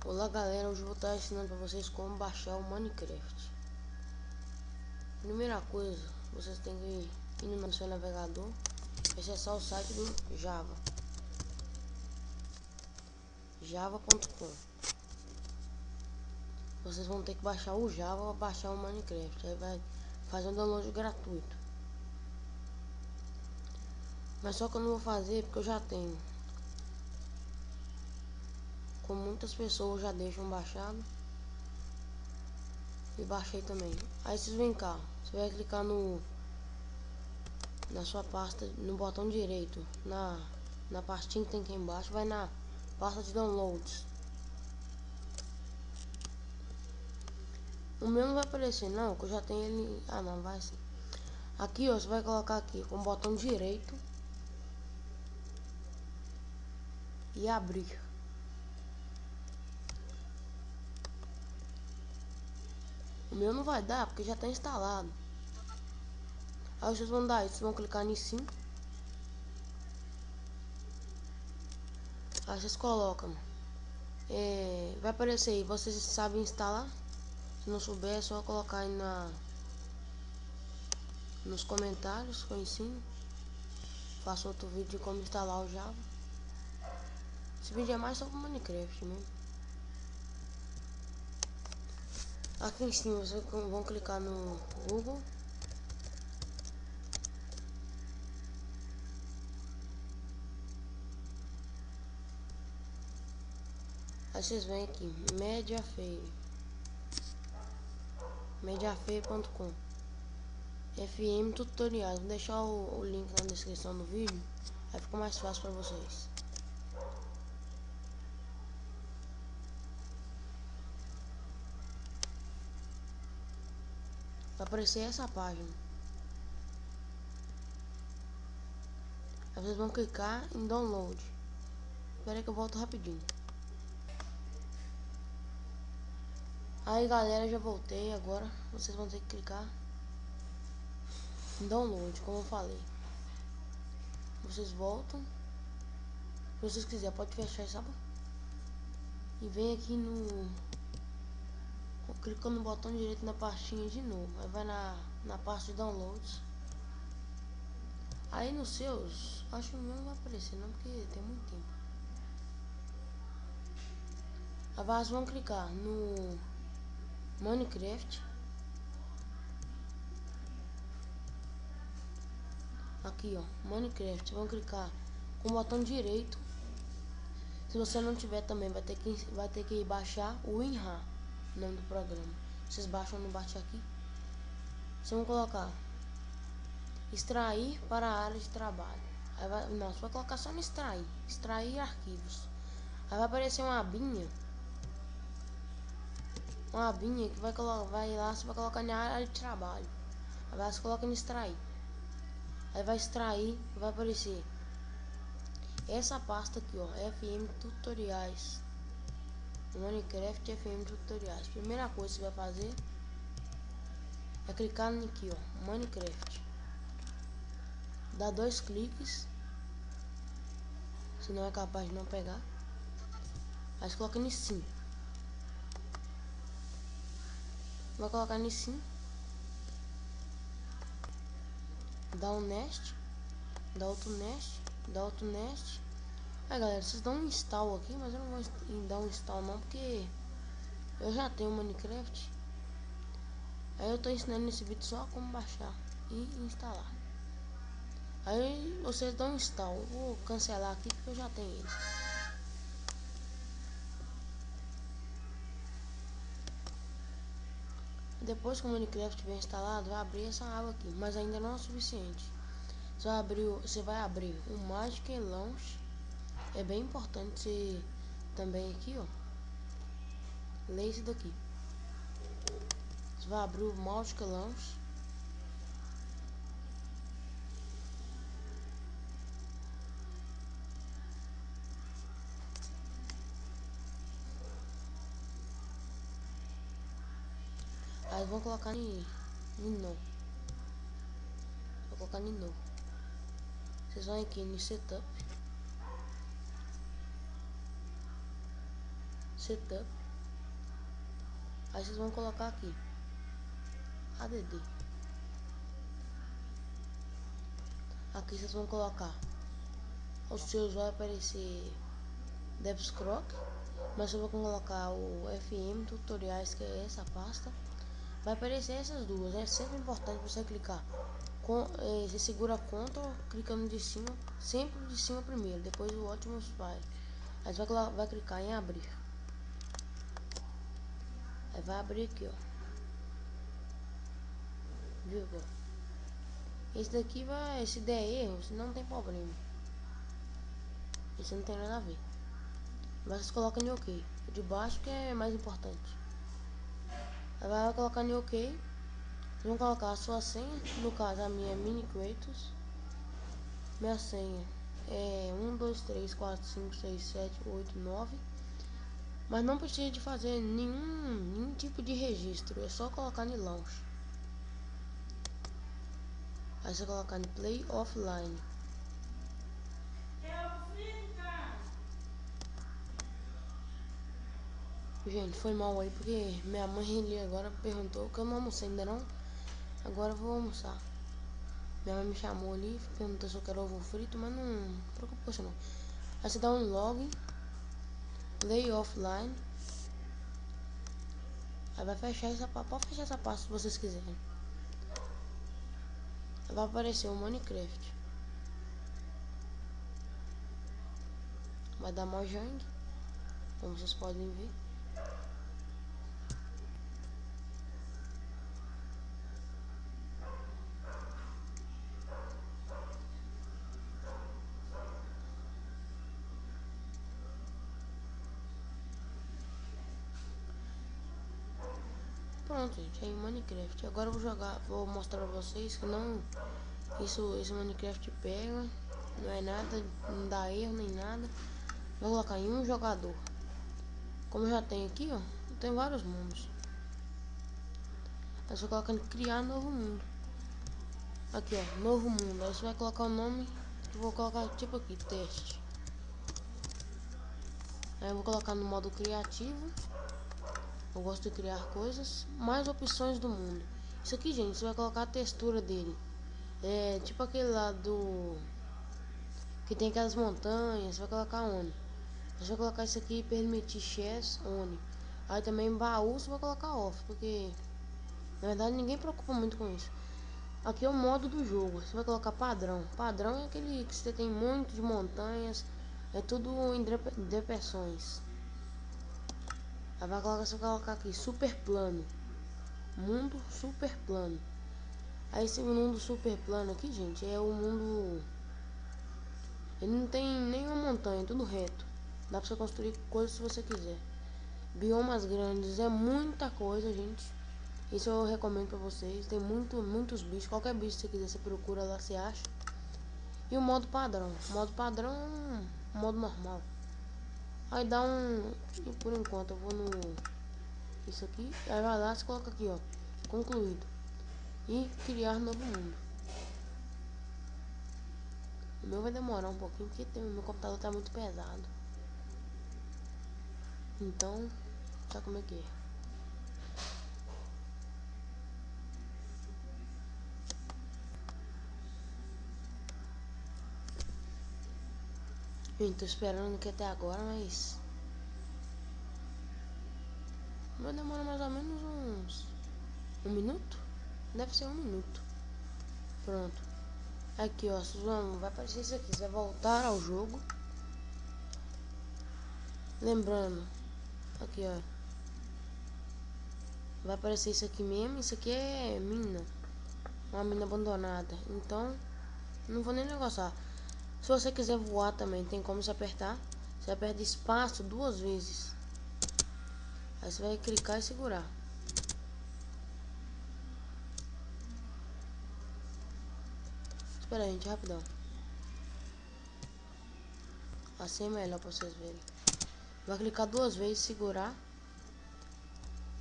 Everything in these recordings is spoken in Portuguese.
Olá galera, hoje eu vou estar ensinando para vocês como baixar o Minecraft. Primeira coisa, vocês têm que ir no seu navegador e acessar o site do java.com. Vocês vão ter que baixar o Java para baixar o Minecraft. Aí vai fazer um download gratuito. Mas só que eu não vou fazer porque eu já tenho. Como muitas pessoas já deixam baixado, e baixei também. Aí vocês vêm cá, você vai clicar na sua pasta, no botão direito, na pastinha que tem aqui embaixo, vai na pasta de downloads. O meu não vai aparecer não, que eu já tenho ele. Ah não, vai sim. Aqui ó, você vai colocar aqui com o botão direito e abrir. O meu não vai dar porque já está instalado. Aí vocês vão dar isso, vocês vão clicar nisso sim. Aí vocês colocam. Vai aparecer aí, vocês sabem instalar? Se não souber, é só colocar aí nos comentários que eu ensino. Faço outro vídeo de como instalar o Java. Esse vídeo é mais sobre Minecraft mesmo. Aqui em cima vocês vão clicar no Google. Aí vocês vêm aqui, mediafeire.com, FM tutoriais. Vou deixar o link na descrição do vídeo, aí fica mais fácil para vocês. Vai aparecer essa página. Aí vocês vão clicar em download. Espera aí que eu volto rapidinho. Aí galera, já voltei. Agora vocês vão ter que clicar em download, como eu falei. Vocês voltam. Se vocês quiserem, pode fechar, sabe? E vem aqui clica no botão direito na pastinha de novo. Aí vai na pasta de downloads. Aí nos seus, acho que o meu não vai aparecer não, porque tem muito tempo. Aí vocês vão clicar no Minecraft. Aqui ó, Minecraft. Vão clicar com o botão direito. Se você não tiver também, vai ter que baixar o WinRAR, o nome do programa. Vocês baixam no bate aqui. Vocês vão colocar extrair para a área de trabalho. Aí você vai colocar só no extrair arquivos. Aí vai aparecer uma abinha que vai lá, você vai colocar na área de trabalho. Aí você coloca no extrair. Aí vai extrair, vai aparecer essa pasta aqui ó, FM tutoriais. Minecraft FM tutoriais. Primeira coisa que você vai fazer é clicar aqui ó, Minecraft. Dá 2 cliques, senão é capaz de não pegar. Aí você coloca em sim. Vai colocar em sim. Dá um nest, dá outro nest, dá outro nest. Aí galera, vocês dão um install aqui, mas eu não vou dar um install não, porque eu já tenho Minecraft. Aí eu tô ensinando nesse vídeo só como baixar e instalar. Aí vocês dão um install. Vou cancelar aqui porque eu já tenho ele. Depois que o Minecraft estiver instalado, vai abrir essa aba aqui, mas ainda não é o suficiente. Você vai abrir o Magic Launch. É bem importante você também aqui ó, ler isso daqui. Você vai abrir o Magic Launch. Aí vou colocar em no. Vou colocar em no. Vocês vão aqui no setup. setup. Aí vocês vão colocar aqui ADD. Aqui vocês vão colocar, os seus vai aparecer DevScroc, mas eu vou colocar o FM tutoriais, que é essa pasta. Vai aparecer essas duas. É sempre importante você clicar você segura Ctrl clicando de cima, sempre de cima primeiro, depois o ótimo file. Aí você vai clicar em abrir. Aí vai abrir aqui, ó. Viu? Esse daqui vai, se der erro, não tem problema. Isso não tem nada a ver. Mas vocês colocam em OK. O de baixo que é mais importante. Aí vai colocar em OK. Vocês vão colocar a sua senha. No caso a minha é Mini Kratos. Minha senha é 1, 2, 3, 4, 5, 6, 7, 8, 9. Mas não precisa de fazer nenhum tipo de registro. É só colocar em launch. Aí você colocar em play offline. Gente, foi mal aí porque minha mãe ali agora perguntou que eu não almocei ainda não. Agora eu vou almoçar. Minha mãe me chamou ali, perguntou se eu quero ovo frito, mas não preocupa com isso não. Aí você dá um login, play offline. Aí vai fechar essa pasta, pode fechar essa pasta se vocês quiserem. Aí vai aparecer o Minecraft. Vai dar Mojang, como vocês podem ver. Pronto, gente, aí Minecraft. Agora eu vou mostrar pra vocês que não, esse Minecraft pega, não é nada, não dá erro nem nada. Vou colocar em um jogador. Como eu já tenho aqui, ó, tem vários mundos. Aí você coloca em criar novo mundo. Aqui, ó, novo mundo. Aí você vai colocar o nome, que eu vou colocar tipo aqui, teste. Aí eu vou colocar no modo criativo. Eu gosto de criar coisas. Mais opções do mundo. Isso aqui, gente, você vai colocar a textura dele. É tipo aquele lá do... que tem aquelas montanhas. Você vai colocar on. Você vai colocar isso aqui e permitir chess on. Aí também baú você vai colocar off. Porque na verdade ninguém preocupa muito com isso. Aqui é o modo do jogo. Você vai colocar padrão. Padrão é aquele que você tem muito de montanhas. É tudo em depressões. Aí você vai colocar aqui super plano. Mundo super plano. Aí esse mundo super plano aqui, gente, é o mundo... ele não tem nenhuma montanha, é tudo reto. Dá pra você construir coisas se você quiser. Biomas grandes é muita coisa, gente. Isso eu recomendo pra vocês. Tem muitos bichos. Qualquer bicho que você quiser, você procura lá, você acha. E o modo padrão. O modo padrão é um modo normal. Aí dá um... e por enquanto eu vou no... isso aqui. Aí vai lá, você coloca aqui, ó. Concluído. E criar novo mundo. O meu vai demorar um pouquinho porque meu computador tá muito pesado. Então, sabe como é que é? Gente, tô esperando que até agora, mas... vai demorar mais ou menos uns... um minuto? Deve ser um minuto. Pronto. Aqui, ó, vai aparecer isso aqui. Você vai voltar ao jogo. Lembrando, aqui, ó, vai aparecer isso aqui mesmo. Isso aqui é mina, uma mina abandonada. Então, não vou nem negociar. Se você quiser voar também, tem como você apertar. Você aperta espaço 2 vezes. Aí você vai clicar e segurar. Espera aí, gente, rapidão. Assim é melhor pra vocês verem. Vai clicar 2 vezes, segurar.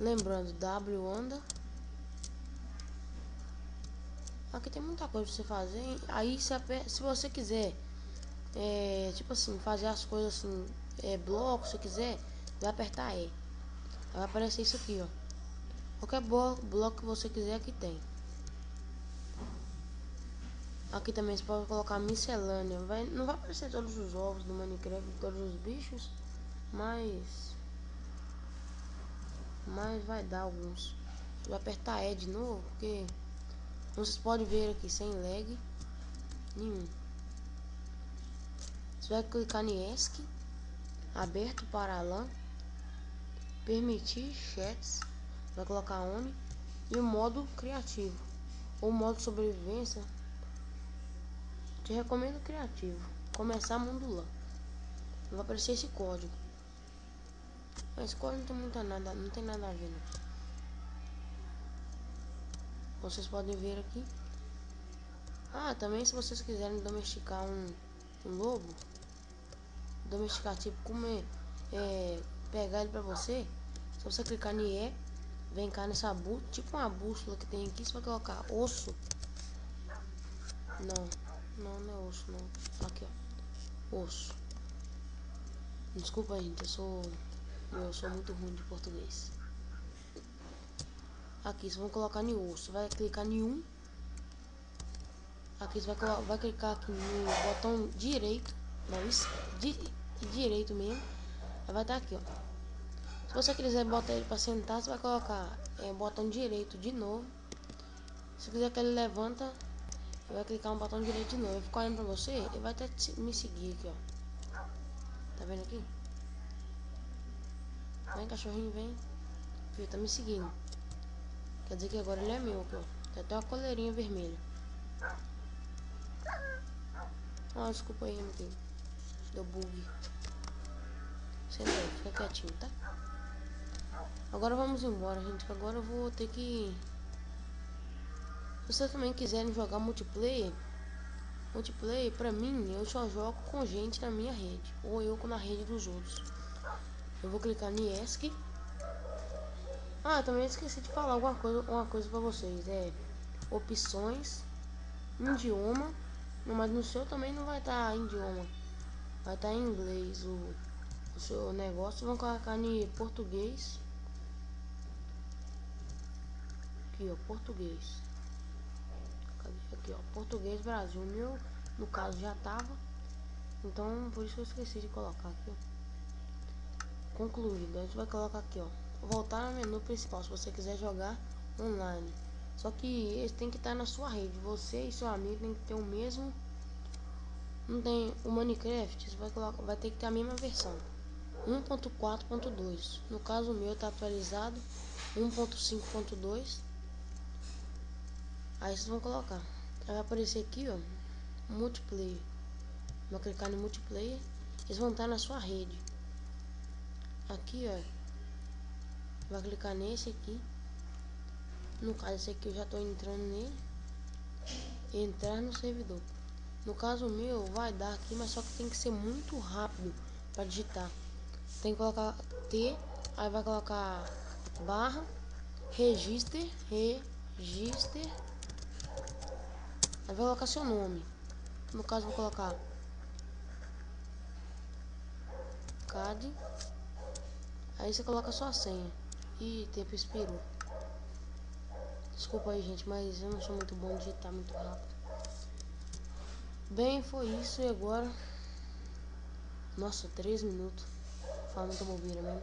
Lembrando, W anda. Aqui tem muita coisa pra você fazer. Aí se você quiser, tipo assim, fazer as coisas assim, bloco, se quiser, vai apertar E. Vai aparecer isso aqui, ó. Qualquer bloco que você quiser aqui tem. Aqui também você pode colocar miscelânea. Não vai aparecer todos os ovos do Minecraft, todos os bichos, mas vai dar alguns. Você vai apertar E de novo, porque vocês podem ver aqui sem lag nenhum. Você vai clicar em ESC, aberto para a LAN, permitir chats, vai colocar ON e o modo criativo ou modo sobrevivência. Te recomendo criativo. Começar mundo LAN. Vai aparecer esse código. Mas esse código não tem nada a ver, não. Vocês podem ver aqui. Também se vocês quiserem domesticar um lobo, domesticar tipo comer, pegar ele pra você, se você clicar em E, vem cá nessa tipo uma bússola que tem aqui, você vai colocar osso. Não é osso não. Aqui ó, osso. Desculpa gente, eu sou muito ruim de português. Aqui vocês vão colocar em osso, vai clicar em 1. Aqui você vai clicar aqui no botão direito, direito mesmo. Vai estar aqui, ó. Se você quiser botar ele para sentar, você vai colocar botão direito de novo. Se quiser que ele levanta, você vai clicar no botão direito de novo. Eu fico olhando pra você, ele vai até me seguir aqui, ó. Tá vendo aqui? Vem, cachorrinho, vem. Viu, tá me seguindo. Quer dizer que agora ele é meu, aqui, ó. Tem até uma coleirinha vermelha. Desculpa aí, meu filho. Deu bug. Senta aí, fica quietinho, tá? Agora vamos embora, gente. Agora eu vou ter que... Se vocês também quiserem jogar multiplayer pra mim, eu só jogo com gente na minha rede. Ou eu na rede dos outros. Eu vou clicar em ESC. Também esqueci de falar uma coisa pra vocês. Opções, idioma. Mas no seu também não vai estar idioma. Vai estar em inglês o seu negócio. Vão colocar em português. Aqui ó, português. Aqui ó, português Brasil. O meu no caso já tava, então por isso eu esqueci de colocar aqui ó. Concluído. Aí você vai colocar aqui ó, voltar no menu principal se você quiser jogar online. Só que esse tem que estar na sua rede. Você e seu amigo tem que ter o mesmo. Não tem o Minecraft, você vai ter que ter a mesma versão 1.4.2. No caso o meu tá atualizado 1.5.2. Aí vocês vão colocar. Aí vai aparecer aqui ó, multiplayer. Vou clicar no multiplayer. Eles vão estar na sua rede. Aqui ó, vai clicar nesse aqui. No caso esse aqui eu já tô entrando nele. Entrar no servidor. No caso meu vai dar aqui, mas só que tem que ser muito rápido para digitar. Tem que colocar T, aí vai colocar barra register, aí vai colocar seu nome. No caso vou colocar CAD. Aí você coloca a sua senha. E tempo expirou. Desculpa aí gente, mas eu não sou muito bom de digitar muito rápido. Bem, foi isso. E agora, nossa, 3 minutos. Fala muita bobeira mesmo.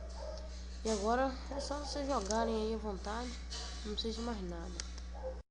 E agora é só vocês jogarem aí à vontade. Não precisa de mais nada.